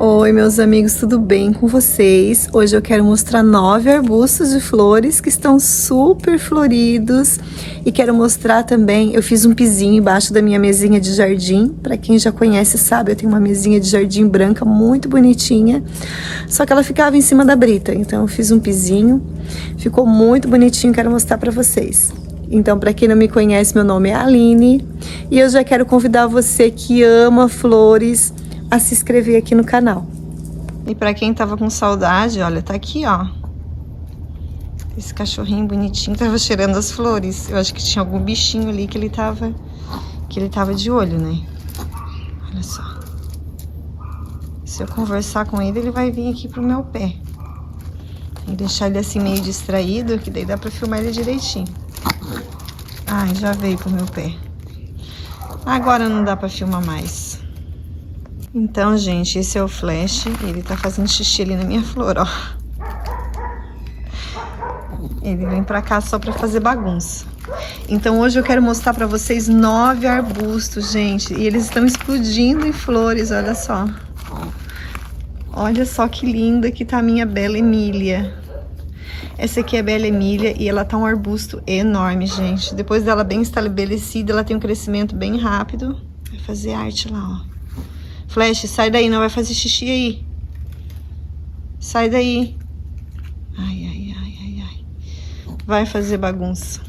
Oi, meus amigos, tudo bem com vocês? Hoje eu quero mostrar 9 arbustos de flores que estão super floridos e quero mostrar também, eu fiz um pisinho embaixo da minha mesinha de jardim. Para quem já conhece sabe, eu tenho uma mesinha de jardim branca muito bonitinha, só que ela ficava em cima da brita, então eu fiz um pisinho, ficou muito bonitinho, quero mostrar para vocês. Então, para quem não me conhece, meu nome é Aline e eu já quero convidar você que ama flores a se inscrever aqui no canal. E para quem tava com saudade, olha, tá aqui, ó. Esse cachorrinho bonitinho tava cheirando as flores. Eu acho que tinha algum bichinho ali que ele tava de olho, né? Olha só. Se eu conversar com ele, ele vai vir aqui pro meu pé. Tem que deixar ele assim meio distraído, que daí dá pra filmar ele direitinho. Ai, já veio pro meu pé. Agora não dá pra filmar mais. Então, gente, esse é o Flash, ele tá fazendo xixi ali na minha flor, ó. Ele vem pra cá só pra fazer bagunça. Então, hoje eu quero mostrar pra vocês 9 arbustos, gente, e eles estão explodindo em flores, olha só. Olha só que linda que tá a minha Bela Emília. Essa aqui é a Bela Emília e ela tá um arbusto enorme, gente. Depois dela bem estabelecida, ela tem um crescimento bem rápido. Vai fazer arte lá, ó. Flash, sai daí, não vai fazer xixi aí. Sai daí. Ai, ai, ai, ai, ai. Vai fazer bagunça.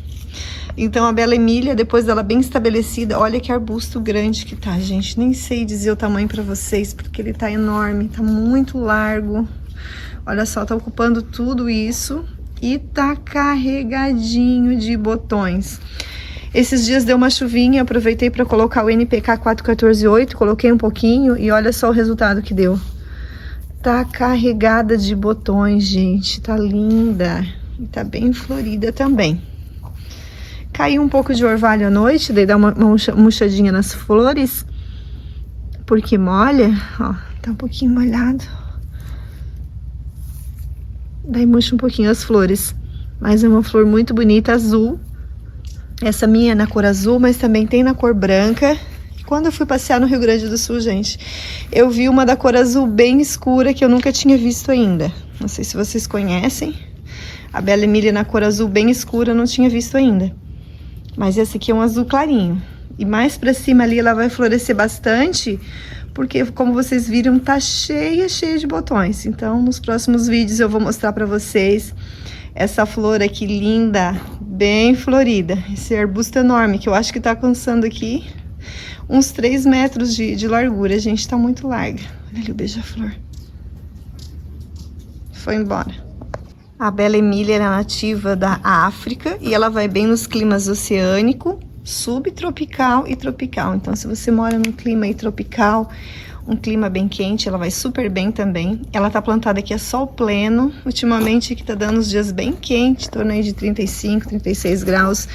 Então, a Bela Emília, depois dela bem estabelecida, olha que arbusto grande que tá, gente. Nem sei dizer o tamanho pra vocês, porque ele tá enorme, tá muito largo. Olha só, tá ocupando tudo isso e tá carregadinho de botões. Esses dias deu uma chuvinha, aproveitei para colocar o NPK 4148, coloquei um pouquinho e olha só o resultado que deu. Tá carregada de botões, gente, tá linda e tá bem florida também. Caiu um pouco de orvalho à noite, daí dá uma murchadinha nas flores, porque molha, ó, tá um pouquinho molhado. Daí murcha um pouquinho as flores, mas é uma flor muito bonita, azul. Essa minha é na cor azul, mas também tem na cor branca. Quando eu fui passear no Rio Grande do Sul, gente, eu vi uma da cor azul bem escura que eu nunca tinha visto ainda. Não sei se vocês conhecem. A Bela Emília na cor azul bem escura eu não tinha visto ainda. Mas essa aqui é um azul clarinho. E mais pra cima ali ela vai florescer bastante, porque como vocês viram, tá cheia de botões. Então, nos próximos vídeos eu vou mostrar pra vocês essa flor aqui linda, bem florida. Esse arbusto enorme, que eu acho que tá alcançando aqui uns 3 metros de largura. Gente, tá muito larga. Olha ali o beija-flor. Foi embora. A Bela Emília é nativa da África e ela vai bem nos climas oceânico, subtropical e tropical. Então, se você mora num clima aí tropical, um clima bem quente, ela vai super bem também. Ela tá plantada aqui a sol pleno, ultimamente que tá dando uns dias bem quentes, em torno aí de 35, 36 graus.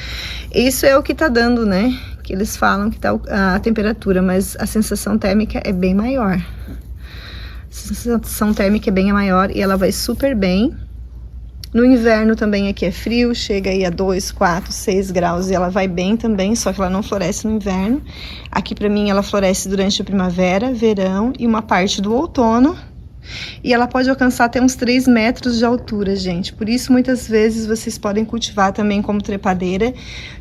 Isso é o que tá dando, né? Que eles falam que tá a temperatura, mas a sensação térmica é bem maior. A sensação térmica é bem maior e ela vai super bem. No inverno também aqui é frio, chega aí a 2, 4, 6 graus e ela vai bem também, só que ela não floresce no inverno. Aqui pra mim ela floresce durante a primavera, verão e uma parte do outono. E ela pode alcançar até uns 3 metros de altura, gente. Por isso, muitas vezes, vocês podem cultivar também como trepadeira.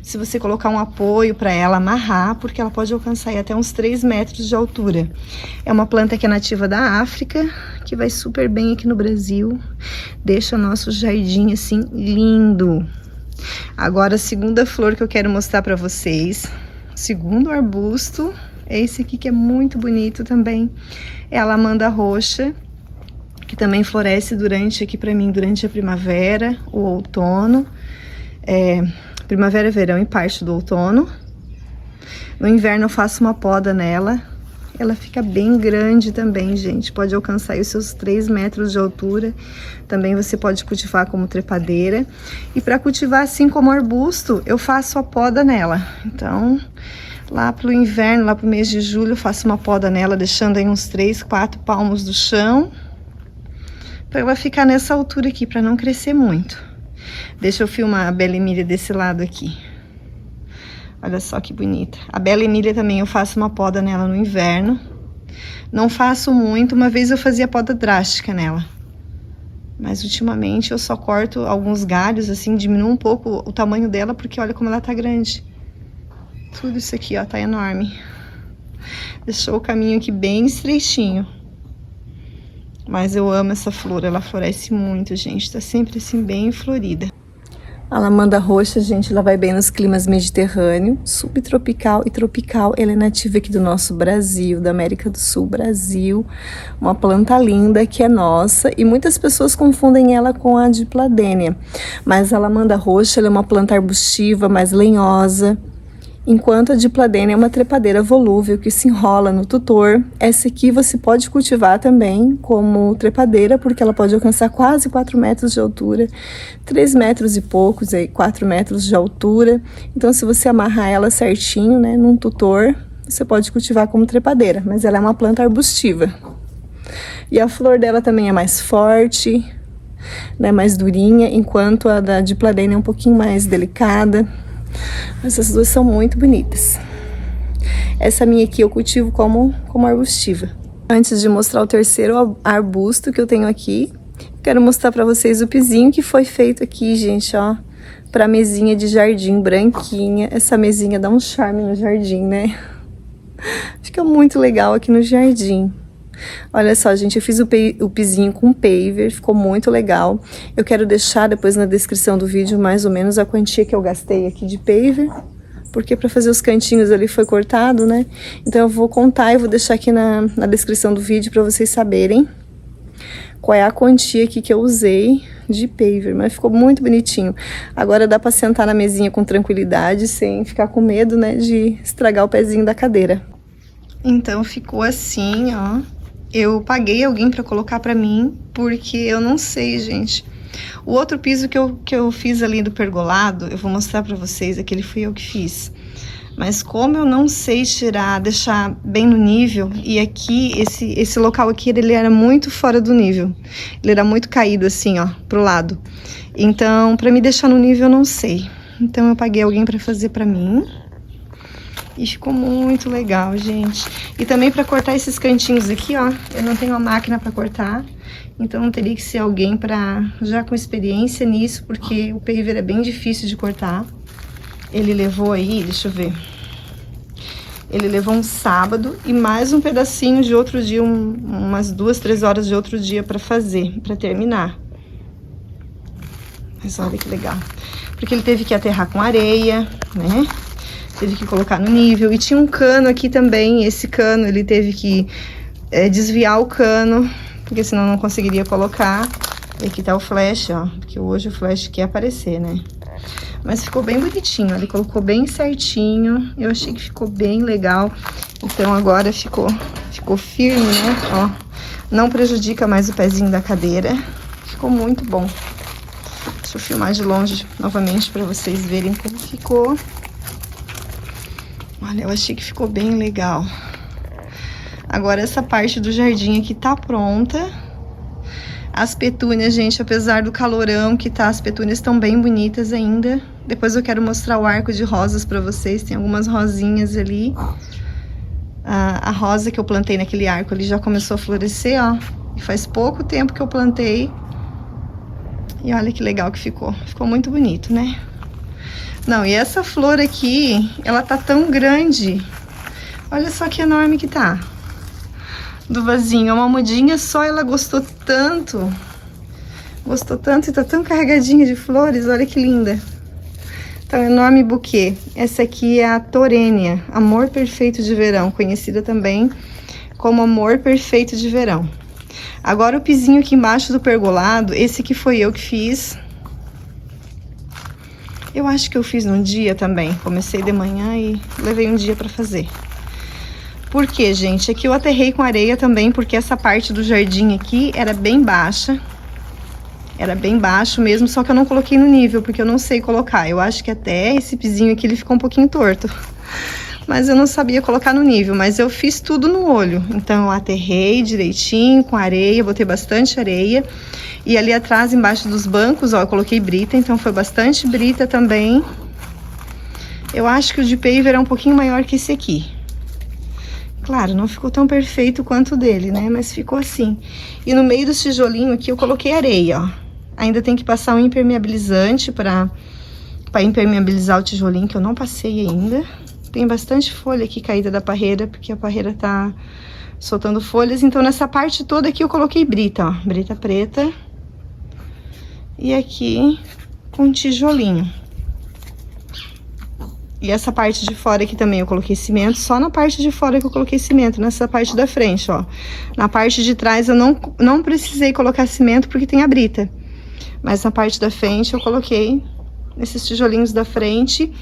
Se você colocar um apoio para ela amarrar, porque ela pode alcançar aí até uns 3 metros de altura. É uma planta que é nativa da África, que vai super bem aqui no Brasil. Deixa nosso jardim, assim, lindo. Agora, a segunda flor que eu quero mostrar para vocês, o segundo arbusto, é esse aqui que é muito bonito também. É a lamanda roxa, que também floresce durante a primavera, o outono, primavera, verão e parte do outono. No inverno eu faço uma poda nela, ela fica bem grande também, gente, pode alcançar aí os seus 3 metros de altura. Também você pode cultivar como trepadeira. E para cultivar assim como arbusto, eu faço a poda nela. Então, lá pro inverno, lá pro mês de julho, eu faço uma poda nela, deixando aí uns 3, 4 palmos do chão, para ela ficar nessa altura aqui, para não crescer muito. Deixa eu filmar a Bela Emília desse lado aqui. Olha só que bonita. A Bela Emília também eu faço uma poda nela no inverno, Não faço muito, uma vez eu fazia poda drástica nela. Mas ultimamente eu só corto alguns galhos, assim, diminuo um pouco o tamanho dela, porque olha como ela tá grande. Tudo isso aqui, ó, tá enorme. Deixou o caminho aqui bem estreitinho. Mas eu amo essa flor, ela floresce muito, gente. Tá sempre assim, bem florida. A lavanda roxa, gente, ela vai bem nos climas mediterrâneo, subtropical e tropical. Ela é nativa aqui do nosso Brasil, da América do Sul, Brasil. Uma planta linda que é nossa e muitas pessoas confundem ela com a dipladênia. Mas a lavanda roxa, ela é uma planta arbustiva, mais lenhosa. Enquanto a dipladênia é uma trepadeira volúvel que se enrola no tutor. Essa aqui você pode cultivar também como trepadeira, porque ela pode alcançar quase 4 metros de altura, 3 metros e poucos, aí 4 metros de altura. Então, se você amarrar ela certinho, né, num tutor, você pode cultivar como trepadeira, mas ela é uma planta arbustiva. E a flor dela também é mais forte, né, mais durinha, enquanto a da dipladênia é um pouquinho mais delicada. Essas duas são muito bonitas. Essa minha aqui eu cultivo como arbustiva. Antes de mostrar o terceiro arbusto que eu tenho aqui, quero mostrar pra vocês o pizinho que foi feito aqui, gente, ó, pra mesinha de jardim, branquinha. Essa mesinha dá um charme no jardim, né? Fica muito legal aqui no jardim. Olha só, gente, eu fiz o pizinho com paver, ficou muito legal. Eu quero deixar depois na descrição do vídeo mais ou menos a quantia que eu gastei aqui de paver, porque para fazer os cantinhos ali foi cortado, né? Então eu vou contar e vou deixar aqui na descrição do vídeo para vocês saberem qual é a quantia aqui que eu usei de paver, mas ficou muito bonitinho. Agora dá para sentar na mesinha com tranquilidade, sem ficar com medo, né, de estragar o pezinho da cadeira. Então ficou assim, ó. Eu paguei alguém para colocar para mim, porque eu não sei, gente. O outro piso que eu fiz ali do pergolado, eu vou mostrar para vocês, aquele fui eu que fiz. Mas como eu não sei tirar, deixar bem no nível, e aqui, esse local aqui, ele era muito fora do nível. Ele era muito caído assim, ó, pro lado. Então, para me deixar no nível, eu não sei. Então, eu paguei alguém para fazer para mim. E ficou muito legal, gente. E também para cortar esses cantinhos aqui, ó, eu não tenho uma máquina para cortar. Então teria que ser alguém já com experiência nisso, porque o paver é bem difícil de cortar. Ele levou aí, deixa eu ver. Ele levou um sábado e mais um pedacinho de outro dia, umas 2, 3 horas de outro dia para fazer, para terminar. Mas olha que legal. Porque ele teve que aterrar com areia, né? Teve que colocar no nível. E tinha um cano aqui também. Esse cano, ele teve que desviar o cano, porque senão não conseguiria colocar. E aqui tá o flash, ó. Porque hoje o flash quer aparecer, né? Mas ficou bem bonitinho. Ele colocou bem certinho. Eu achei que ficou bem legal. Então agora ficou firme, né? Ó. Não prejudica mais o pezinho da cadeira. Ficou muito bom. Deixa eu filmar de longe novamente pra vocês verem como ficou. Olha, eu achei que ficou bem legal. Agora essa parte do jardim aqui tá pronta. As petúnias, gente, apesar do calorão que tá, as petúnias estão bem bonitas ainda. Depois eu quero mostrar o arco de rosas pra vocês. Tem algumas rosinhas ali. A rosa que eu plantei naquele arco ali já começou a florescer, ó. E faz pouco tempo que eu plantei. E olha que legal que ficou. Ficou muito bonito, né? Não, e essa flor aqui, ela tá tão grande. Olha só que enorme que tá. Do vasinho, uma mudinha só, ela gostou tanto. Gostou tanto e tá tão carregadinha de flores, olha que linda. Tá um enorme buquê. Essa aqui é a Torênia, Amor Perfeito de Verão, conhecida também como Amor Perfeito de Verão. Agora o pizinho aqui embaixo do pergolado, esse aqui foi eu que fiz. Eu acho que eu fiz num dia também. Comecei de manhã e levei um dia pra fazer. Por quê, gente? Aqui eu aterrei com areia também, porque essa parte do jardim aqui era bem baixa. Era bem baixo mesmo, só que eu não coloquei no nível, porque eu não sei colocar. Eu acho que até esse pizinho aqui, ele ficou um pouquinho torto. Mas eu não sabia colocar no nível, mas eu fiz tudo no olho. Então eu aterrei direitinho com areia, botei bastante areia. E ali atrás, embaixo dos bancos, ó, eu coloquei brita, então foi bastante brita também. Eu acho que o de paver é um pouquinho maior que esse aqui. Claro, não ficou tão perfeito quanto o dele, né? Mas ficou assim. E no meio do tijolinho aqui eu coloquei areia, ó. Ainda tem que passar um impermeabilizante pra impermeabilizar o tijolinho, que eu não passei ainda. Tem bastante folha aqui caída da parreira, porque a parreira tá soltando folhas. Então, nessa parte toda aqui eu coloquei brita, ó. Brita preta. E aqui com tijolinho. E essa parte de fora aqui também eu coloquei cimento. Só na parte de fora que eu coloquei cimento, nessa parte da frente, ó. Na parte de trás eu não precisei colocar cimento porque tem a brita. Mas na parte da frente eu coloquei nesses tijolinhos da frente.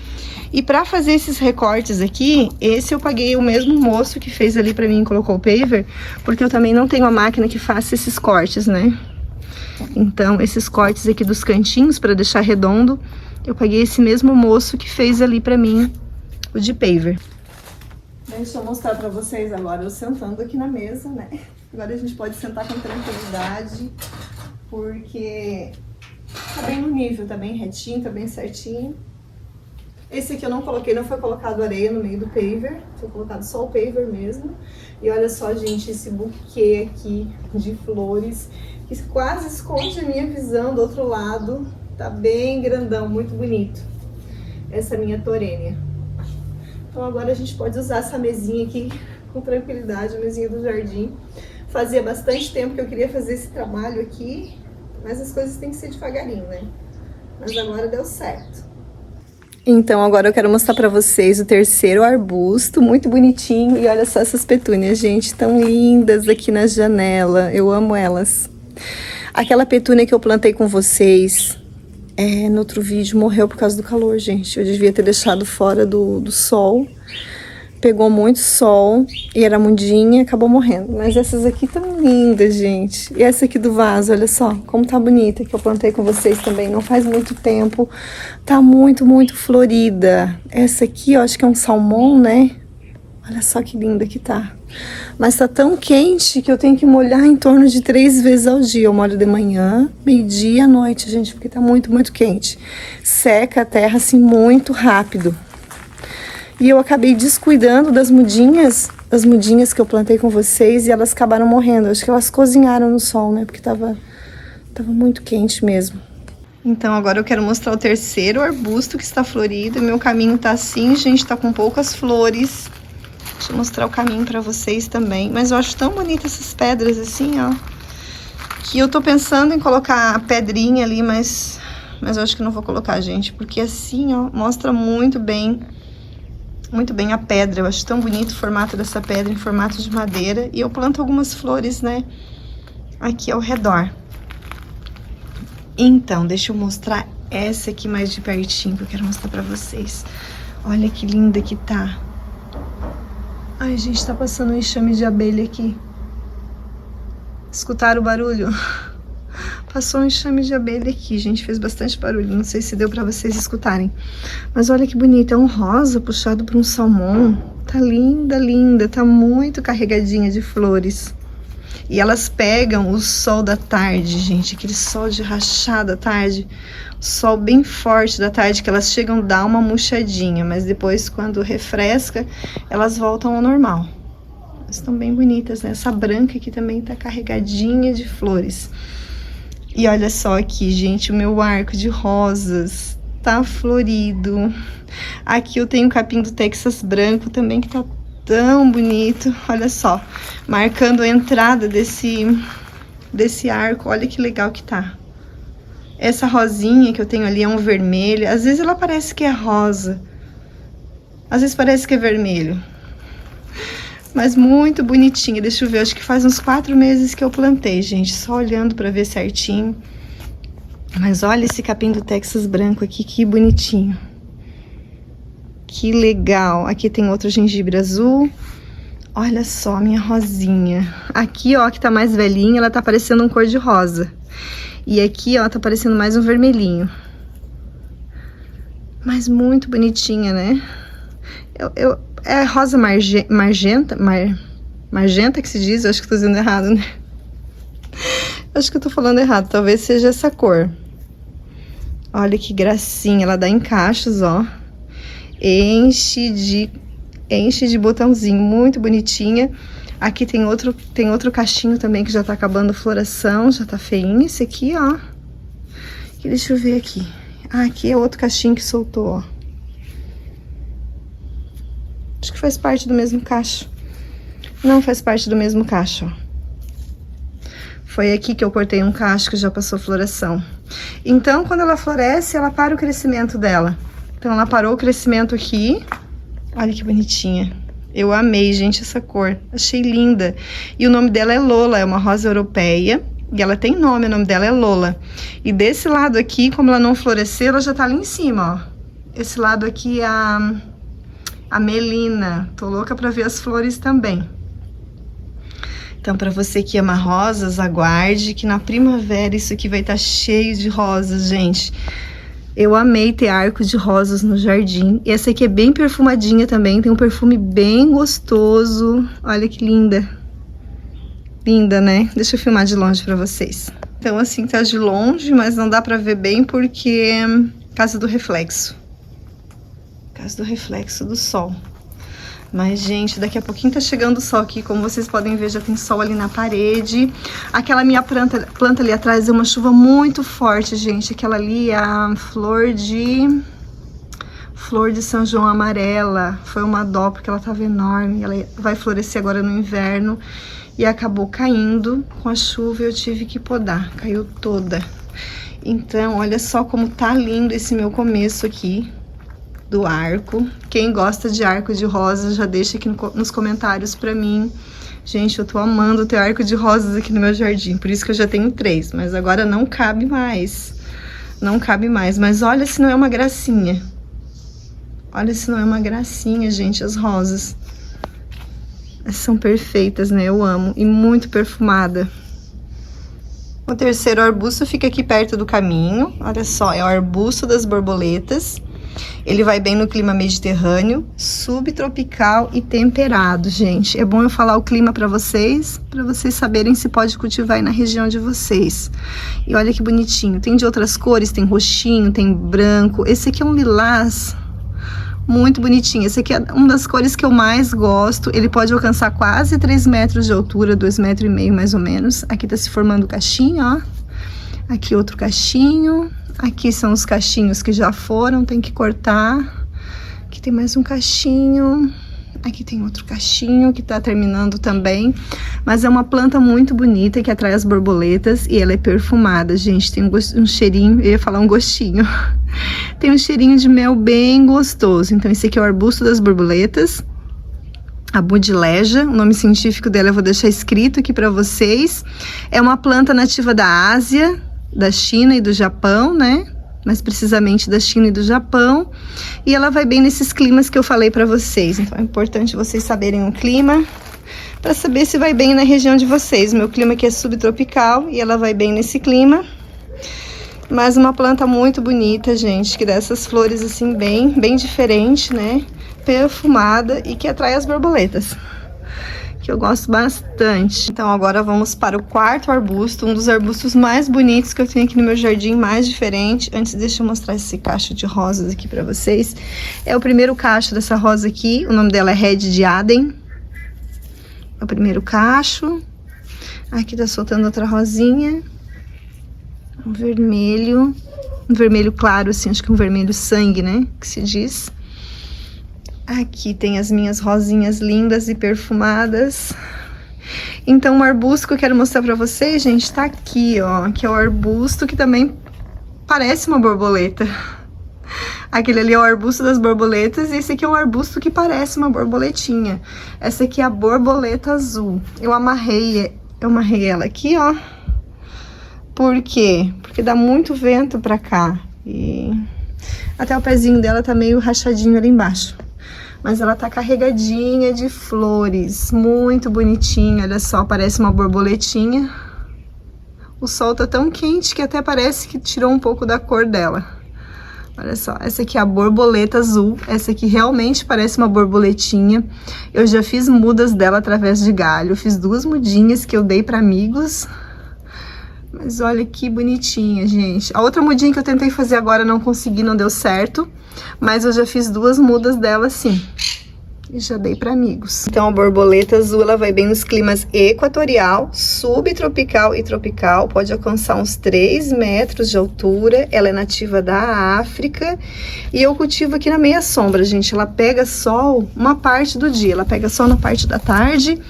E pra fazer esses recortes aqui, esse eu paguei o mesmo moço que fez ali pra mim e colocou o paver, porque eu também não tenho a máquina que faça esses cortes, né? Então, esses cortes aqui dos cantinhos, pra deixar redondo, eu paguei esse mesmo moço que fez ali pra mim o de paver. Deixa eu mostrar pra vocês agora, eu sentando aqui na mesa, né? Agora a gente pode sentar com tranquilidade, porque tá bem no nível, tá bem retinho, tá bem certinho. Esse aqui eu não coloquei, não foi colocado areia no meio do paver, foi colocado só o paver mesmo. E olha só, gente, esse buquê aqui de flores, que quase esconde a minha visão do outro lado. Tá bem grandão, muito bonito. Essa é a minha torênia. Então agora a gente pode usar essa mesinha aqui com tranquilidade, a mesinha do jardim. Fazia bastante tempo que eu queria fazer esse trabalho aqui, mas as coisas têm que ser devagarinho, né? Mas agora deu certo. Então, agora eu quero mostrar pra vocês o terceiro arbusto, muito bonitinho. E olha só essas petúnias, gente, tão lindas aqui na janela. Eu amo elas. Aquela petúnia que eu plantei com vocês, no outro vídeo, morreu por causa do calor, gente. Eu devia ter deixado fora do sol. Pegou muito sol e era mudinha e acabou morrendo. Mas essas aqui tão lindas, gente. E essa aqui do vaso, olha só como tá bonita, que eu plantei com vocês também. Não faz muito tempo. Tá muito, muito florida. Essa aqui, eu acho que é um salmão, né? Olha só que linda que tá. Mas tá tão quente que eu tenho que molhar em torno de 3 vezes ao dia. Eu molho de manhã, meio-dia e à noite, gente, porque tá muito, muito quente. Seca a terra, assim, muito rápido. E eu acabei descuidando das mudinhas que eu plantei com vocês, e elas acabaram morrendo. Acho que elas cozinharam no sol, né? Porque tava muito quente mesmo. Então agora eu quero mostrar o terceiro arbusto que está florido. Meu caminho tá assim, gente, tá com poucas flores. Deixa eu mostrar o caminho pra vocês também. Mas eu acho tão bonita essas pedras assim, ó, que eu tô pensando em colocar a pedrinha ali, mas eu acho que não vou colocar, gente. Porque assim, ó, mostra muito bem a pedra. Eu acho tão bonito o formato dessa pedra em formato de madeira. E eu planto algumas flores, né, aqui ao redor. Então, deixa eu mostrar essa aqui mais de pertinho, que eu quero mostrar pra vocês. Olha que linda que tá. Ai, gente, tá passando um enxame de abelha aqui. Escutaram o barulho? Passou um enxame de abelha aqui, gente. Fez bastante barulho. Não sei se deu pra vocês escutarem. Mas olha que bonito. É um rosa puxado por um salmão. Tá linda, linda. Tá muito carregadinha de flores. E elas pegam o sol da tarde, gente. Aquele sol de rachada à tarde. O sol bem forte da tarde, que elas chegam a dar uma murchadinha. Mas depois, quando refresca, elas voltam ao normal. Estão bem bonitas, né? Essa branca aqui também tá carregadinha de flores. E olha só aqui, gente, o meu arco de rosas tá florido. Aqui eu tenho o capim do Texas branco também, que tá tão bonito. Olha só, marcando a entrada desse arco. Olha que legal que tá. Essa rosinha que eu tenho ali é um vermelho. Às vezes ela parece que é rosa, às vezes parece que é vermelho. Mas muito bonitinha. Deixa eu ver, acho que faz uns 4 meses que eu plantei, gente. Só olhando pra ver certinho. Mas olha esse capim do Texas branco aqui, que bonitinho. Que legal. Aqui tem outro gengibre azul. Olha só, minha rosinha. Aqui, ó, que tá mais velhinha, ela tá parecendo um cor de rosa. E aqui, ó, tá parecendo mais um vermelhinho. Mas muito bonitinha, né? É rosa magenta que se diz? Eu acho que tô dizendo errado, né? Acho que eu tô falando errado, talvez seja essa cor. Olha que gracinha, ela dá em cachos, ó. Enche de enche de botãozinho, muito bonitinha. Aqui tem outro cachinho também que já tá acabando a floração, já tá feinho esse aqui, ó. E deixa eu ver aqui. Ah, aqui é outro cachinho que soltou, ó. Acho que faz parte do mesmo cacho. Não faz parte do mesmo cacho, ó. Foi aqui que eu cortei um cacho que já passou floração. Então, quando ela floresce, ela para o crescimento dela. Então, ela parou o crescimento aqui. Olha que bonitinha. Eu amei, gente, essa cor. Achei linda. E o nome dela é Lola, é uma rosa europeia. E ela tem nome, o nome dela é Lola. E desse lado aqui, como ela não floresceu, ela já tá ali em cima, ó. Esse lado aqui é a Melina. Tô louca pra ver as flores também. Então, para você que ama rosas, aguarde que na primavera isso aqui vai estar cheio de rosas, gente. Eu amei ter arco de rosas no jardim. E essa aqui é bem perfumadinha também, tem um perfume bem gostoso. Olha que linda. Linda, né? Deixa eu filmar de longe para vocês. Então, assim, tá de longe, mas não dá para ver bem porque por causa do reflexo. Por causa do reflexo do sol. Mas, gente, daqui a pouquinho tá chegando o sol aqui. Como vocês podem ver, já tem sol ali na parede. Aquela minha planta ali atrás deu uma chuva muito forte, gente. Aquela ali é a flor de São João amarela. Foi uma dó, porque ela tava enorme. Ela vai florescer agora no inverno. E acabou caindo com a chuva e eu tive que podar. Caiu toda. Então, olha só como tá lindo esse meu começo aqui do arco. Quem gosta de arco de rosas, já deixa aqui nos comentários pra mim. Gente, eu tô amando ter arco de rosas aqui no meu jardim, por isso que eu já tenho 3, mas agora não cabe mais. Não cabe mais, mas olha se não é uma gracinha. Olha se não é uma gracinha, gente, as rosas. Essas são perfeitas, né? Eu amo. E muito perfumada. O terceiro arbusto fica aqui perto do caminho. Olha só, é o arbusto das borboletas. Ele vai bem no clima mediterrâneo, subtropical e temperado, gente. É bom eu falar o clima para vocês saberem se pode cultivar aí na região de vocês. E olha que bonitinho. Tem de outras cores, tem roxinho, tem branco. Esse aqui é um lilás muito bonitinho. Esse aqui é uma das cores que eu mais gosto. Ele pode alcançar quase 3 metros de altura, 2,5 metros mais ou menos. Aqui tá se formando o cachinho, ó. Aqui outro cachinho. Aqui são os cachinhos que já foram, tem que cortar. Aqui tem mais um cachinho. Aqui tem outro cachinho que tá terminando também. Mas é uma planta muito bonita que atrai as borboletas e ela é perfumada, gente. Tem um cheirinho, eu ia falar um gostinho. Tem um cheirinho de mel bem gostoso. Então esse aqui é o arbusto das borboletas. A Budileja, o nome científico dela eu vou deixar escrito aqui pra vocês. É uma planta nativa da Ásia, da China e do Japão, né? Mais precisamente da China e do Japão. E ela vai bem nesses climas que eu falei pra vocês. Então é importante vocês saberem o clima para saber se vai bem na região de vocês. Meu clima aqui é subtropical e ela vai bem nesse clima. Mas uma planta muito bonita, gente, que dá essas flores assim bem diferente, né? Perfumada e que atrai as borboletas. Que eu gosto bastante. Então agora vamos para o quarto arbusto, um dos arbustos mais bonitos que eu tenho aqui no meu jardim, mais diferente. Antes, deixa eu mostrar esse cacho de rosas aqui pra vocês. É o primeiro cacho dessa rosa aqui, o nome dela é Red de Aden. É o primeiro cacho. Aqui tá soltando outra rosinha. Um vermelho claro, assim, acho que um vermelho sangue, né, que se diz. Aqui tem as minhas rosinhas lindas e perfumadas. Então, o arbusto que eu quero mostrar pra vocês, gente, tá aqui, ó. Que é o arbusto que também parece uma borboleta. Aquele ali é o arbusto das borboletas e esse aqui é um arbusto que parece uma borboletinha. Essa aqui é a borboleta azul. Eu amarrei ela aqui, ó. Por quê? Porque dá muito vento pra cá. E até o pezinho dela tá meio rachadinho ali embaixo. Mas ela tá carregadinha de flores, muito bonitinha, olha só, parece uma borboletinha. O sol tá tão quente que até parece que tirou um pouco da cor dela. Olha só, essa aqui é a borboleta azul, essa aqui realmente parece uma borboletinha. Eu já fiz mudas dela através de galho, eu fiz 2 mudinhas que eu dei para amigos. Mas olha que bonitinha, gente. A outra mudinha que eu tentei fazer agora não consegui, não deu certo. Mas eu já fiz 2 mudas dela assim. E já dei para amigos. Então a borboleta azul, ela vai bem nos climas equatorial, subtropical e tropical. Pode alcançar uns 3 metros de altura. Ela é nativa da África. E eu cultivo aqui na meia sombra, gente. Ela pega sol uma parte do dia. Ela pega sol na parte da tarde.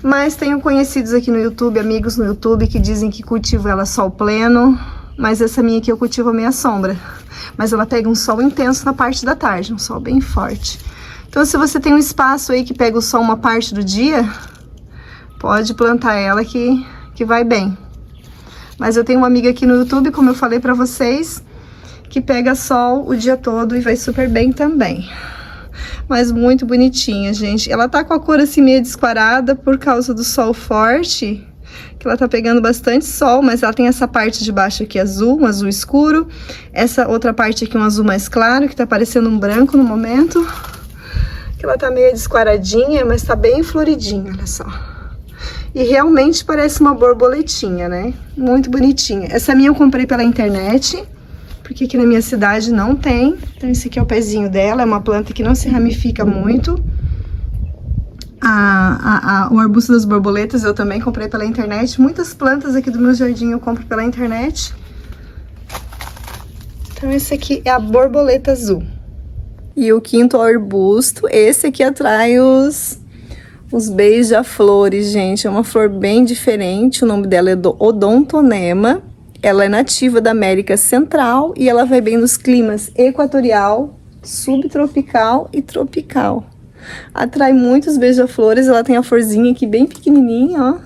Mas tenho conhecidos aqui no YouTube, amigos no YouTube, que dizem que cultivo ela sol pleno. Mas essa minha aqui eu cultivo a meia sombra. Mas ela pega um sol intenso na parte da tarde, um sol bem forte. Então, se você tem um espaço aí que pega o sol uma parte do dia, pode plantar ela que vai bem. Mas eu tenho uma amiga aqui no YouTube, como eu falei pra vocês, que pega sol o dia todo e vai super bem também. Mas muito bonitinha, gente. Ela tá com a cor assim meio desquarada por causa do sol forte, que ela tá pegando bastante sol, mas ela tem essa parte de baixo aqui azul, um azul escuro. Essa outra parte aqui um azul mais claro, que tá parecendo um branco no momento. Que ela tá meio desquaradinha, mas tá bem floridinha, olha só. E realmente parece uma borboletinha, né? Muito bonitinha. Essa minha eu comprei pela internet, porque aqui na minha cidade não tem. Então esse aqui é o pezinho dela, é uma planta que não se ramifica muito. O arbusto das borboletas eu também comprei pela internet. Muitas plantas aqui do meu jardim eu compro pela internet. Então esse aqui é a borboleta azul. E o quinto arbusto, esse aqui atrai os beija-flores, gente. É uma flor bem diferente, o nome dela é Odontonema. Ela é nativa da América Central e ela vai bem nos climas equatorial, subtropical e tropical. Atrai muitos beija-flores, ela tem a florzinha aqui bem pequenininha, ó.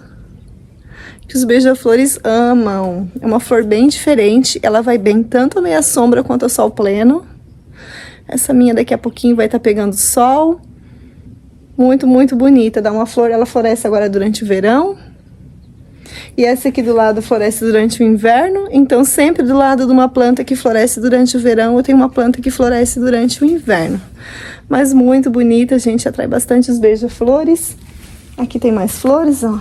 Que os beija-flores amam. É uma flor bem diferente, ela vai bem tanto a meia sombra quanto ao sol pleno. Essa minha daqui a pouquinho vai estar pegando sol. Muito, muito bonita. Dá uma flor, ela floresce agora durante o verão. E essa aqui do lado floresce durante o inverno. Então, sempre do lado de uma planta que floresce durante o verão, eu tenho uma planta que floresce durante o inverno. Mas muito bonita, gente. Atrai bastante os beija-flores. Aqui tem mais flores, ó.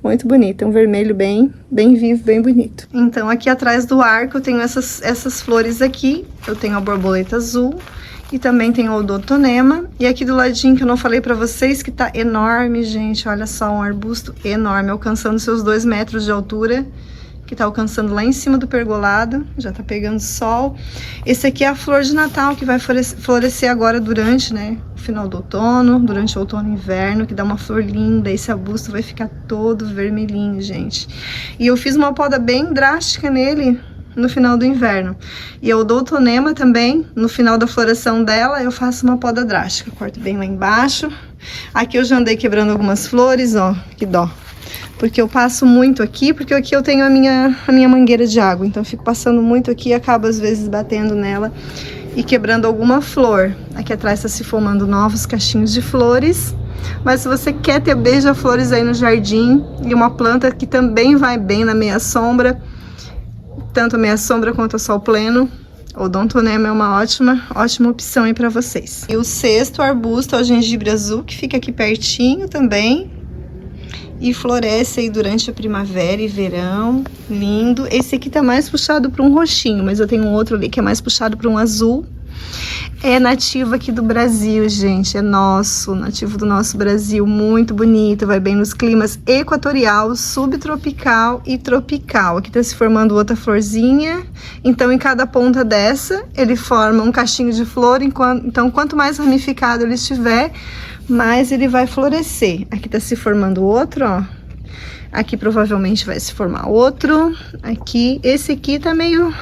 Muito bonita, um vermelho bem vivo, bem bonito. Então, aqui atrás do arco eu tenho essas flores aqui. Eu tenho a borboleta azul e também tenho o Odontonema. E aqui do ladinho que eu não falei pra vocês, que tá enorme, gente. Olha só, um arbusto enorme, alcançando seus 2 metros de altura. Que tá alcançando lá em cima do pergolado, já tá pegando sol. Esse aqui é a flor de Natal, que vai florescer agora durante, né, o final do outono, durante o outono e inverno, que dá uma flor linda. Esse arbusto vai ficar todo vermelhinho, gente. E eu fiz uma poda bem drástica nele no final do inverno. E o Odontonema também, no final da floração dela, eu faço uma poda drástica. Corto bem lá embaixo. Aqui eu já andei quebrando algumas flores, ó, que dó. Porque eu passo muito aqui, porque aqui eu tenho a minha mangueira de água. Então eu fico passando muito aqui e acabo às vezes batendo nela e quebrando alguma flor. Aqui atrás está se formando novos cachinhos de flores. Mas se você quer ter beija-flores aí no jardim e uma planta que também vai bem na meia sombra, tanto a meia sombra quanto o sol pleno, o Odontonema é uma ótima opção aí para vocês. E o sexto arbusto é o gengibre azul, que fica aqui pertinho também. E floresce aí durante a primavera e verão, lindo. Esse aqui tá mais puxado para um roxinho, mas eu tenho um outro ali que é mais puxado para um azul. É nativo aqui do Brasil, gente, é nosso, nativo do nosso Brasil, muito bonito, vai bem nos climas equatorial, subtropical e tropical. Aqui tá se formando outra florzinha, então em cada ponta dessa ele forma um cachinho de flor, então quanto mais ramificado ele estiver, mais ele vai florescer. Aqui tá se formando outro, ó. Aqui provavelmente vai se formar outro. Aqui, esse aqui tá meio...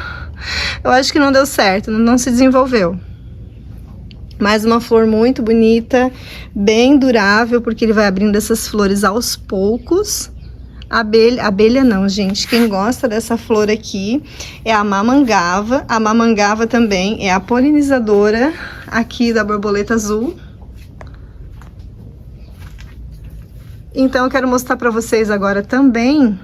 eu acho que não deu certo, não se desenvolveu. Mas uma flor muito bonita, bem durável, porque ele vai abrindo essas flores aos poucos. Abelha não, gente. Quem gosta dessa flor aqui é a mamangava. A mamangava também é a polinizadora aqui da borboleta azul. Então eu quero mostrar para vocês agora também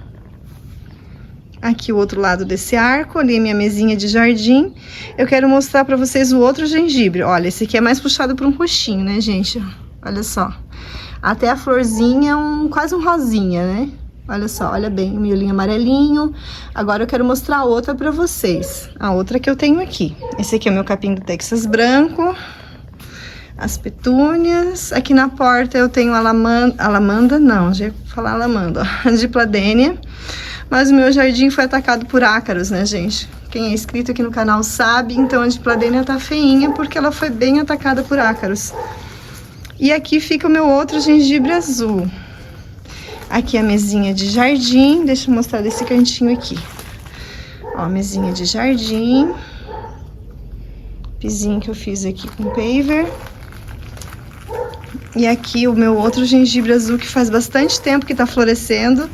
aqui o outro lado desse arco, ali a minha mesinha de jardim. Eu quero mostrar para vocês o outro gengibre. Olha, esse aqui é mais puxado para um roxinho, né, gente? Olha só. Até a florzinha é quase um rosinha, né? Olha só, olha bem, o miolinho amarelinho. Agora eu quero mostrar a outra para vocês. A outra que eu tenho aqui. Esse aqui é o meu capim do Texas branco. as petúnias. Aqui na porta eu tenho alamanda não, já ia falar alamanda, ó, dipladênia. Mas o meu jardim foi atacado por ácaros, né, gente? Quem é inscrito aqui no canal sabe, então a dipladênia tá feinha porque ela foi bem atacada por ácaros. E aqui fica o meu outro gengibre azul. Aqui a mesinha de jardim, deixa eu mostrar desse cantinho aqui. Ó, mesinha de jardim. Pizinho que eu fiz aqui com paver. E aqui o meu outro gengibre azul que faz bastante tempo que tá florescendo.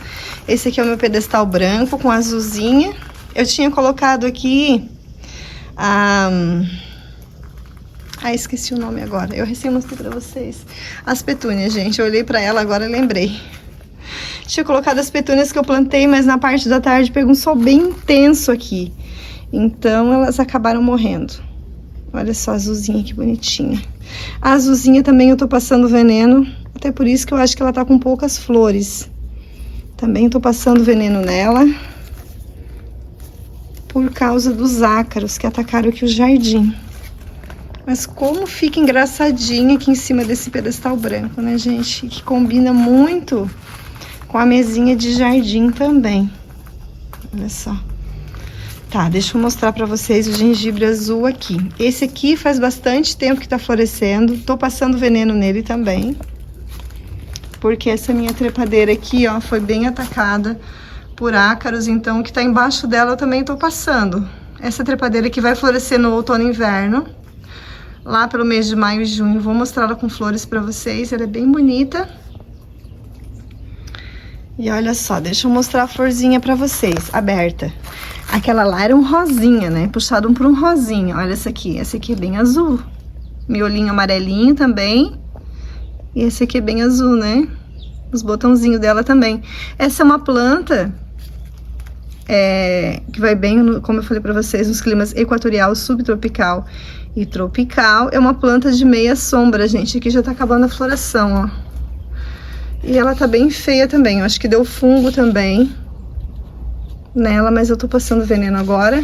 Esse aqui é o meu pedestal branco com azulzinha. Eu tinha colocado aqui... esqueci o nome agora. Eu recém mostrei pra vocês. As petúnias, gente. Eu olhei pra ela agora e lembrei. Tinha colocado as petúnias que eu plantei, mas na parte da tarde pegou um sol bem intenso aqui. Então elas acabaram morrendo. Olha só a azulzinha que bonitinha. A azulzinha também eu tô passando veneno. Até por isso que eu acho que ela tá com poucas flores. Também tô passando veneno nela. Por causa dos ácaros que atacaram aqui o jardim. Mas como fica engraçadinha aqui em cima desse pedestal branco, né, gente? Que combina muito com a mesinha de jardim também. Olha só. Tá, deixa eu mostrar pra vocês o gengibre azul aqui. Esse aqui faz bastante tempo que tá florescendo. Tô passando veneno nele também. Porque essa minha trepadeira aqui, ó, foi bem atacada por ácaros. Então, o que tá embaixo dela eu também tô passando. Essa trepadeira aqui vai florescer no outono e inverno. Lá pelo mês de maio e junho. Vou mostrar ela com flores pra vocês. Ela é bem bonita. E olha só, deixa eu mostrar a florzinha pra vocês, aberta. Aquela lá era um rosinha, né? Puxado por um rosinha. Olha essa aqui é bem azul. Miolinho amarelinho também. E esse aqui é bem azul, né? Os botãozinhos dela também. Essa é uma planta que vai bem, como eu falei pra vocês, nos climas equatorial, subtropical e tropical. É uma planta de meia sombra, gente. Aqui já tá acabando a floração, ó. E ela tá bem feia também. Eu acho que deu fungo também nela, mas eu tô passando veneno agora.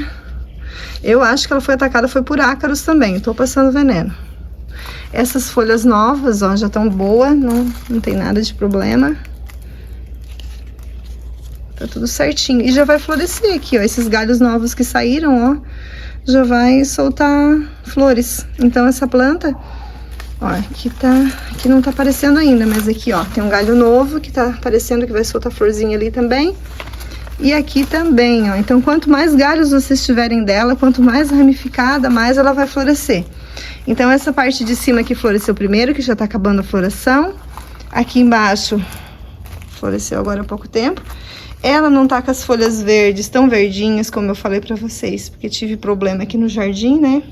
Eu acho que ela foi atacada por ácaros também. Tô passando veneno. Essas folhas novas, ó, já estão boas. Não tem nada de problema. Tá tudo certinho. E já vai florescer aqui, ó. Esses galhos novos que saíram, ó, já vai soltar flores. Então essa planta... Ó, aqui não tá aparecendo ainda, mas aqui, ó, tem um galho novo que tá aparecendo, que vai soltar florzinha ali também. E aqui também, ó. Então, quanto mais galhos vocês tiverem dela, quanto mais ramificada, mais ela vai florescer. Então, essa parte de cima aqui floresceu primeiro, que já tá acabando a floração. Aqui embaixo, floresceu agora há pouco tempo. Ela não tá com as folhas verdes, tão verdinhas, como eu falei pra vocês, porque tive problema aqui no jardim, né?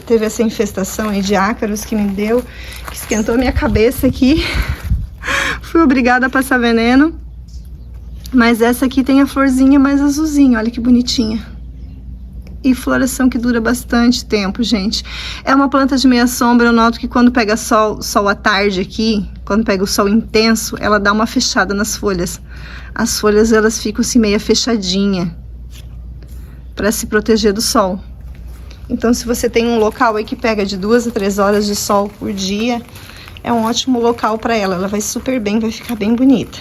Teve essa infestação aí de ácaros que me deu, que esquentou a minha cabeça aqui. Fui obrigada a passar veneno. Mas essa aqui tem a florzinha mais azulzinha, olha que bonitinha. E floração que dura bastante tempo, gente. É uma planta de meia sombra, eu noto que quando pega sol à tarde aqui, quando pega o sol intenso, ela dá uma fechada nas folhas. As folhas, elas ficam assim meia fechadinha, para se proteger do sol. Então, se você tem um local aí que pega de 2 a 3 horas de sol por dia, é um ótimo local para ela. Ela vai super bem, vai ficar bem bonita.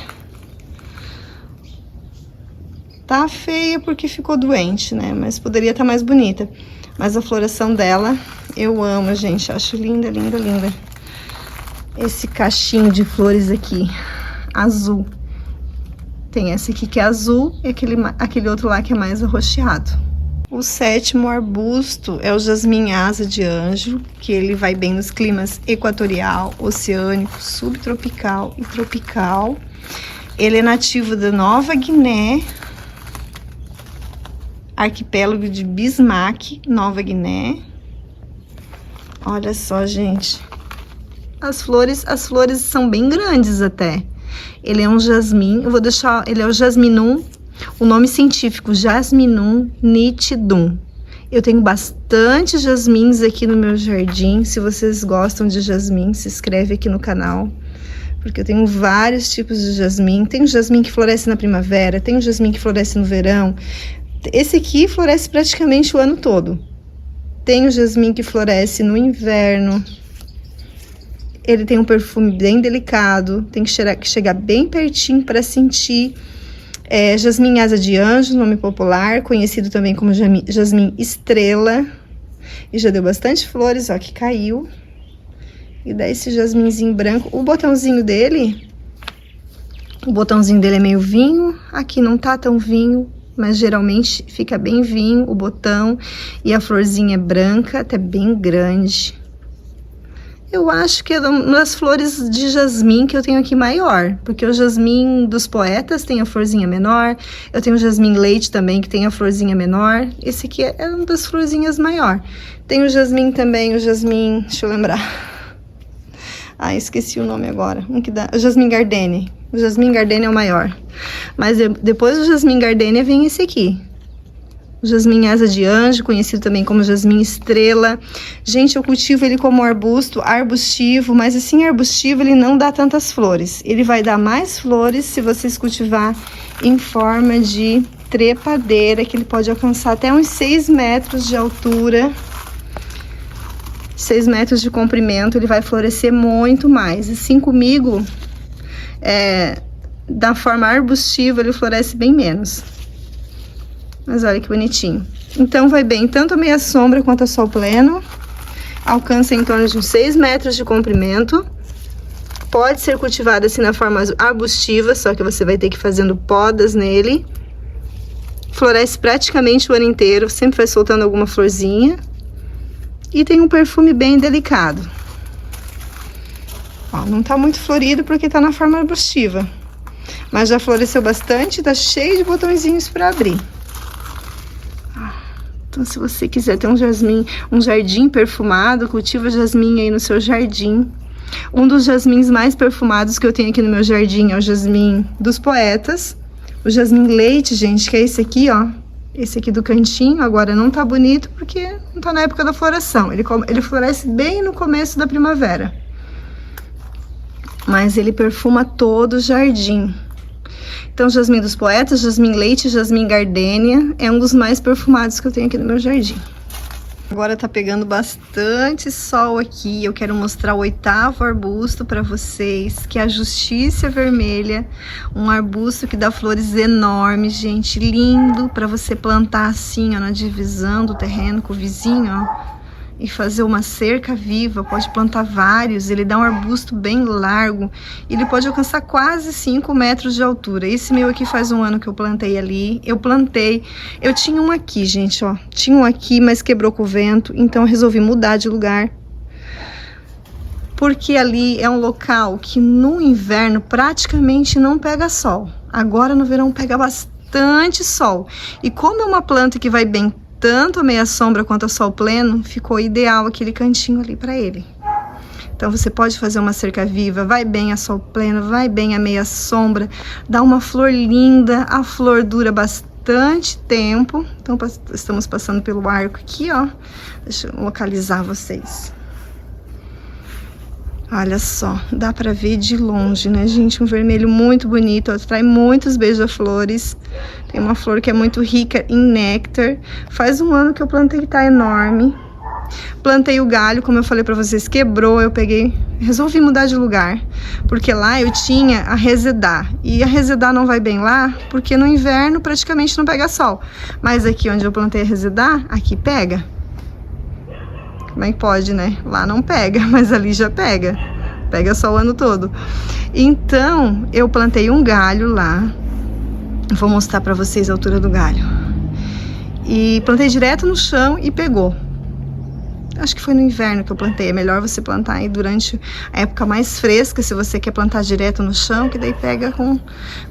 Tá feia porque ficou doente, né? Mas poderia estar mais bonita. Mas a floração dela, eu amo, gente. Acho linda, linda, linda. Esse cachinho de flores aqui, azul. Tem esse aqui que é azul e aquele outro lá que é mais arroxeado. O 7º arbusto é o jasmim asa de anjo, que ele vai bem nos climas equatorial, oceânico, subtropical e tropical. Ele é nativo da Nova Guiné, arquipélago de Bismarck, Nova Guiné. Olha só, gente. As flores são bem grandes até. Ele é um jasmim, eu vou deixar, ele é o jasminum. O nome científico, Jasminum nitidum. Eu tenho bastante jasmins aqui no meu jardim. Se vocês gostam de jasmim, se inscreve aqui no canal. Porque eu tenho vários tipos de jasmim. Tem o jasmim que floresce na primavera, tem o jasmim que floresce no verão. Esse aqui floresce praticamente o ano todo. Tem o jasmim que floresce no inverno. Ele tem um perfume bem delicado, tem que chegar bem pertinho para sentir. Jasmim asa de anjo, nome popular, conhecido também como jasmim estrela. E já deu bastante flores, ó, que caiu. E dá esse jasminzinho branco. O botãozinho dele é meio vinho. Aqui não tá tão vinho, mas geralmente fica bem vinho o botão. E a florzinha é branca, até bem grande. Eu acho que é uma das flores de jasmim que eu tenho aqui maior, porque o jasmim dos poetas tem a florzinha menor, eu tenho o jasmim leite também, que tem a florzinha menor, esse aqui é uma das florzinhas maior. Tem o jasmim também, deixa eu lembrar, esqueci o nome agora, o jasmim gardenia. O jasmim gardenia é o maior, mas depois do jasmim gardenia vem esse aqui. O jasmim asa de anjo, conhecido também como jasmim estrela. Gente, eu cultivo ele como arbustivo, mas assim, arbustivo ele não dá tantas flores. Ele vai dar mais flores se vocês cultivar em forma de trepadeira, que ele pode alcançar até uns 6 metros de altura. 6 metros de comprimento, ele vai florescer muito mais. Assim comigo, da forma arbustiva, ele floresce bem menos. Mas olha que bonitinho. Então vai bem tanto a meia sombra quanto a sol pleno. Alcança em torno de uns 6 metros de comprimento. Pode ser cultivado assim na forma arbustiva, só que você vai ter que ir fazendo podas nele. Floresce praticamente o ano inteiro, sempre vai soltando alguma florzinha. E tem um perfume bem delicado. Ó, não tá muito florido porque tá na forma arbustiva. Mas já floresceu bastante, tá cheio de botõezinhos para abrir. Então, se você quiser ter um jardim perfumado, cultiva jasmim aí no seu jardim. Um dos jasmins mais perfumados que eu tenho aqui no meu jardim é o jasmim dos poetas. O jasmim leite, gente, que é esse aqui, ó. Esse aqui do cantinho, agora não tá bonito porque não tá na época da floração. Ele floresce bem no começo da primavera. Mas ele perfuma todo o jardim. Então, jasmim dos poetas, jasmim leite, jasmim gardenia, é um dos mais perfumados que eu tenho aqui no meu jardim. Agora tá pegando bastante sol aqui, eu quero mostrar o 8º arbusto para vocês, que é a Justiça Vermelha, um arbusto que dá flores enormes, gente, lindo, para você plantar assim, ó, na divisão do terreno com o vizinho, ó. E fazer uma cerca viva, pode plantar vários, ele dá um arbusto bem largo, ele pode alcançar quase 5 metros de altura. Esse meu aqui faz um ano que eu plantei ali, eu tinha um aqui, gente, ó, tinha um aqui, mas quebrou com o vento, então eu resolvi mudar de lugar. Porque ali é um local que no inverno praticamente não pega sol, agora no verão pega bastante sol, e como é uma planta que vai bem tanto a meia sombra quanto a sol pleno, ficou ideal aquele cantinho ali para ele. Então você pode fazer uma cerca viva, vai bem a sol pleno, vai bem a meia sombra, dá uma flor linda, a flor dura bastante tempo. Então estamos passando pelo arco aqui, ó. Deixa eu localizar vocês. Olha só, dá pra ver de longe, né, gente? Um vermelho muito bonito, atrai muitos beija-flores. Tem uma flor que é muito rica em néctar. Faz um ano que eu plantei, que tá enorme. Plantei o galho, como eu falei pra vocês, quebrou, resolvi mudar de lugar. Porque lá eu tinha a resedar. E a resedar não vai bem lá, porque no inverno praticamente não pega sol. Mas aqui onde eu plantei a resedar, aqui pega. Como é que pode, né? Lá não pega, mas ali já pega. Pega só o ano todo. Então, eu plantei um galho lá. Vou mostrar pra vocês a altura do galho. E plantei direto no chão e pegou. Acho que foi no inverno que eu plantei. É melhor você plantar aí durante a época mais fresca, se você quer plantar direto no chão, que daí pega com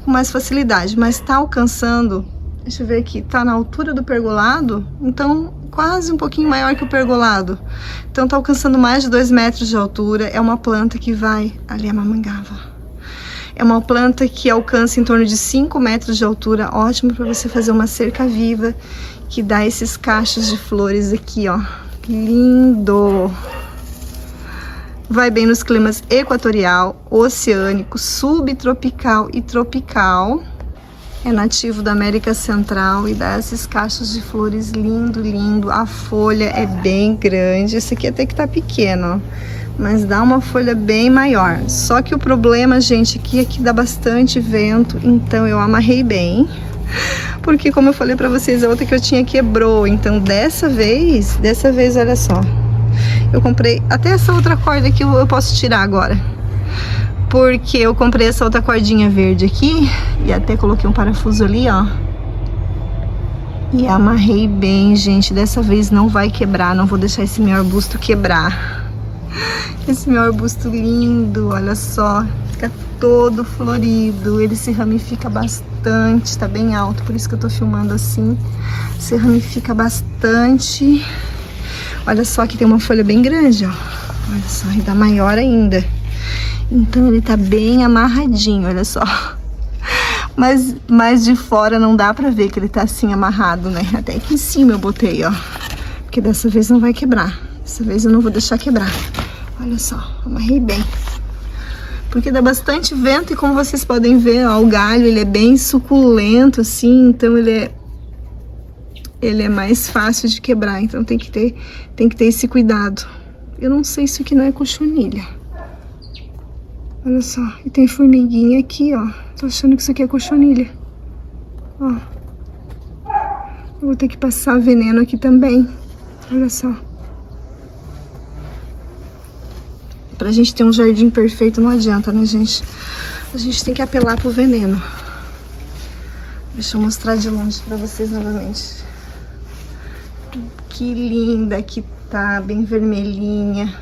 mais facilidade. Mas tá alcançando, deixa eu ver aqui, tá na altura do pergolado, então quase um pouquinho maior que o pergolado. Então tá alcançando mais de 2 metros de altura. É uma planta que vai... Ali é a mamangava. É uma planta que alcança em torno de 5 metros de altura. Ótimo para você fazer uma cerca viva, que dá esses cachos de flores aqui, ó. Lindo! Vai bem nos climas equatorial, oceânico, subtropical e tropical. É nativo da América Central e dá esses cachos de flores lindo, lindo. A folha é bem grande. Esse aqui até que tá pequeno, ó. mas dá uma folha bem maior. Só que o problema, gente, aqui dá bastante vento, então eu amarrei bem. Porque como eu falei pra vocês, a outra que eu tinha quebrou. Então dessa vez, olha só. Eu comprei até essa outra corda aqui, eu posso tirar agora. Porque eu comprei essa outra cordinha verde aqui. E até coloquei um parafuso ali, ó. E amarrei bem, gente. Dessa vez não vai quebrar, não vou deixar esse meu arbusto quebrar. Esse meu arbusto lindo, olha só. Fica todo florido, ele se ramifica bastante, tá bem alto, por isso que eu tô filmando assim. Se ramifica bastante. Olha só que tem uma folha bem grande, ó. Olha só, e dá maior ainda. Então ele tá bem amarradinho, olha só. Mas de fora não dá pra ver que ele tá assim amarrado, né? Até aqui em cima eu botei, ó. Porque dessa vez não vai quebrar. Dessa vez eu não vou deixar quebrar. Olha só, amarrei bem. Porque dá bastante vento e como vocês podem ver, ó, o galho ele é bem suculento assim, então ele é mais fácil de quebrar, então tem que ter esse cuidado. Eu não sei se isso aqui não é cochonilha. Olha só, e tem formiguinha aqui, ó. Tô achando que isso aqui é cochonilha. Ó. Eu vou ter que passar veneno aqui também. Olha só. Pra gente ter um jardim perfeito não adianta, né, gente? A gente tem que apelar pro veneno. Deixa eu mostrar de longe pra vocês novamente. Que linda que tá, bem vermelhinha.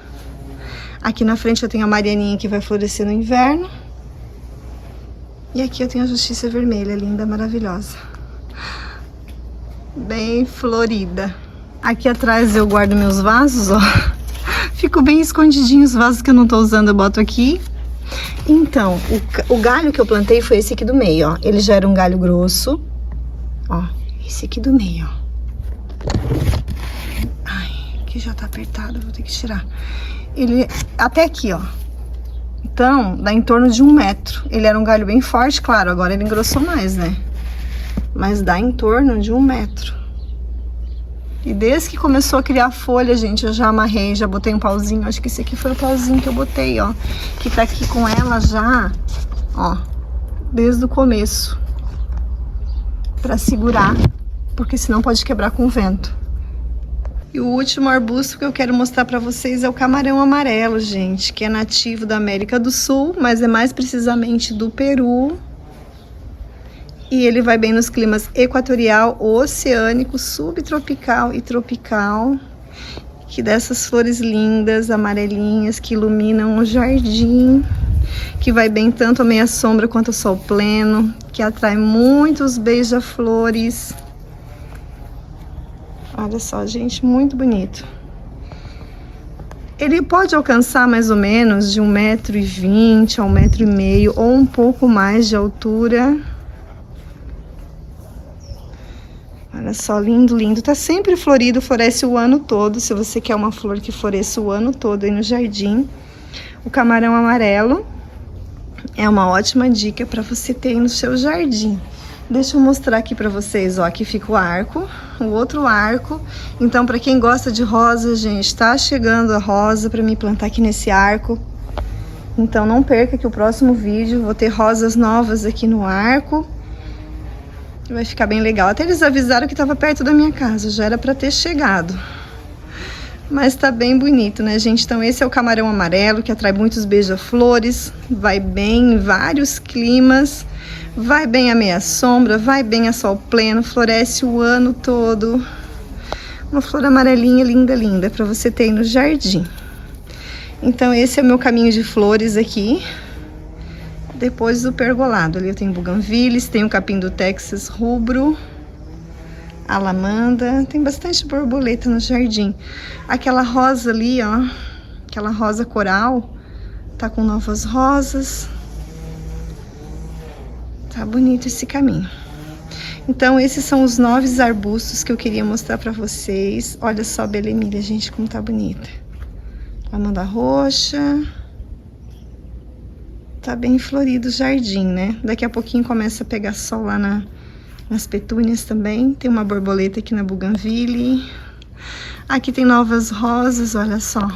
Aqui na frente eu tenho a Marianinha que vai florescer no inverno. E aqui eu tenho a Justiça Vermelha, linda, maravilhosa. Bem florida. Aqui atrás eu guardo meus vasos, ó. Fico bem escondidinho os vasos que eu não tô usando, eu boto aqui. Então, o galho que eu plantei foi esse aqui do meio, ó. Ele já era um galho grosso. Ó, esse aqui do meio, ó. Ai, aqui já tá apertado, vou ter que tirar. Ele, até aqui, ó. Então, dá em torno de 1 metro. Ele era um galho bem forte, claro, agora ele engrossou mais, né? Mas dá em torno de 1 metro. E desde que começou a criar folha, gente, eu já amarrei, já botei um pauzinho. Acho que esse aqui foi o pauzinho que eu botei, ó. Que tá aqui com ela já, ó, desde o começo. Pra segurar, porque senão pode quebrar com o vento. E o último arbusto que eu quero mostrar pra vocês é o camarão amarelo, gente. Que é nativo da América do Sul, mas é mais precisamente do Peru. E ele vai bem nos climas equatorial, oceânico, subtropical e tropical. Que dessas flores lindas, amarelinhas, que iluminam o jardim. Que vai bem tanto a meia sombra quanto ao sol pleno. Que atrai muitos beija-flores. Olha só, gente, muito bonito. Ele pode alcançar mais ou menos de 1,20 m a 1,5 m ou um pouco mais de altura. Olha só, lindo, lindo. Tá sempre florido, floresce o ano todo. Se você quer uma flor que floresça o ano todo aí no jardim. O camarão amarelo é uma ótima dica para você ter aí no seu jardim. Deixa eu mostrar aqui pra vocês, ó. Aqui fica o arco, o outro arco. Então, pra quem gosta de rosa, gente, tá chegando a rosa pra me plantar aqui nesse arco. Então, não perca que o próximo vídeo vou ter rosas novas aqui no arco. Vai ficar bem legal. Até eles avisaram que tava perto da minha casa, já era pra ter chegado. Mas tá bem bonito, né, gente? Então, esse é o camarão amarelo, que atrai muitos beija-flores. Vai bem em vários climas. Vai bem a meia sombra, vai bem a sol pleno, floresce o ano todo. Uma flor amarelinha linda, linda, para você ter aí no jardim. Então esse é o meu caminho de flores aqui. Depois do pergolado, ali eu tenho buganvílis, tenho o capim do Texas rubro, a lamanda, tem bastante borboleta no jardim. Aquela rosa ali, ó, aquela rosa coral, tá com novas rosas. Tá bonito esse caminho. Então, esses são os 9 arbustos que eu queria mostrar pra vocês. Olha só a belemília, gente, como tá bonita. Lamanda roxa. Tá bem florido o jardim, né? Daqui a pouquinho começa a pegar sol lá nas petúnias também. Tem uma borboleta aqui na buganvília. Aqui tem novas rosas, olha só.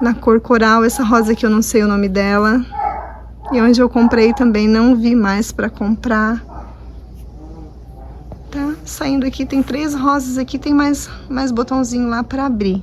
na cor coral. Essa rosa aqui eu não sei o nome dela. E onde eu comprei também não vi mais pra comprar. Tá? Saindo aqui, tem 3 rosas aqui, tem mais botãozinho lá pra abrir.